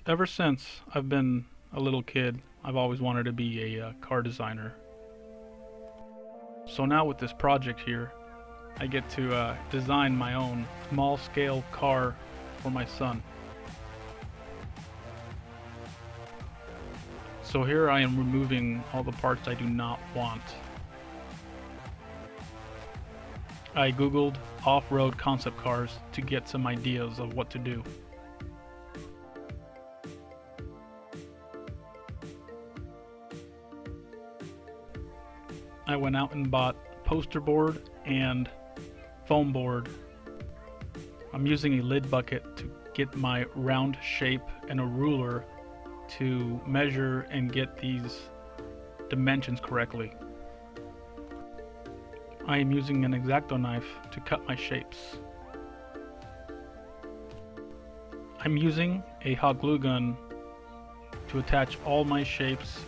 Ever since I've been a little kid, I've always wanted to be a car designer. So now with this project here, I get to design my own small-scale car for my son. So here I am removing all the parts I do not want. I googled off-road concept cars to get some ideas of what to do. I went out and bought poster board and foam board. I'm using a lid bucket to get my round shape and a ruler to measure and get these dimensions correctly. I am using an X-Acto knife to cut my shapes. I'm using a hot glue gun to attach all my shapes.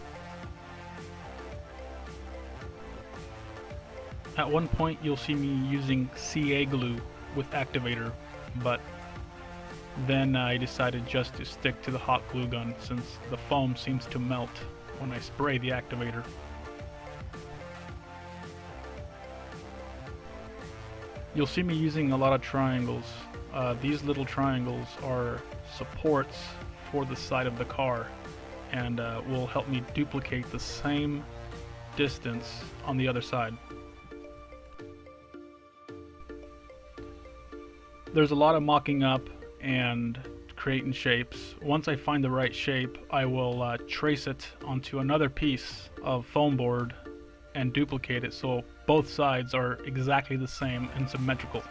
At one point you'll see me using CA glue with activator, but then I decided just to stick to the hot glue gun since the foam seems to melt when I spray the activator. You'll see me using a lot of triangles. These little triangles are supports for the side of the car and will help me duplicate the same distance on the other side. There's a lot of mocking up and creating shapes. Once I find the right shape, I will trace it onto another piece of foam board and duplicate it so both sides are exactly the same and symmetrical.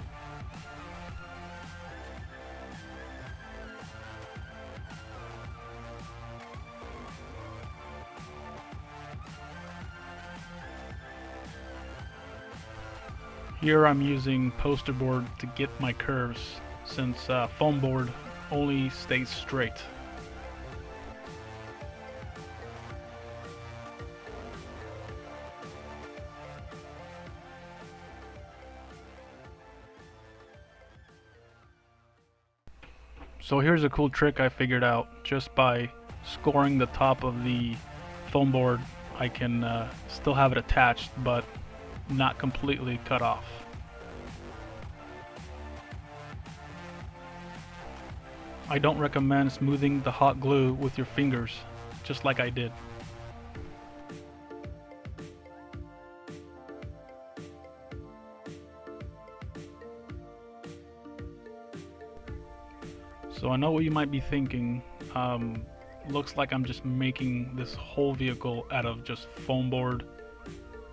Here I'm using poster board to get my curves since foam board only stays straight. So here's a cool trick I figured out. Just by scoring the top of the foam board, I can still have it attached but not completely cut off. I don't recommend smoothing the hot glue with your fingers, just like I did. So I know what you might be thinking. Looks like I'm just making this whole vehicle out of just foam board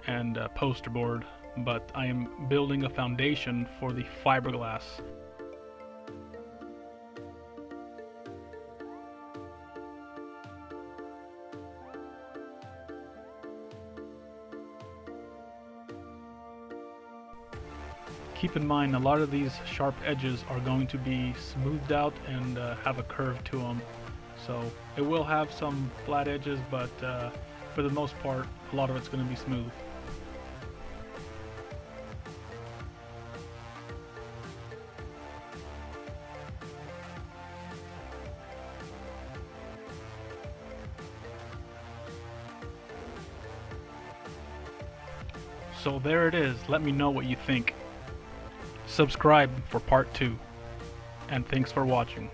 and poster board, but I am building a foundation for the fiberglass. Keep in mind, a lot of these sharp edges are going to be smoothed out and have a curve to them. So it will have some flat edges, but for the most part, a lot of it's going to be smooth. So there it is. Let me know what you think. Subscribe for part 2, and thanks for watching.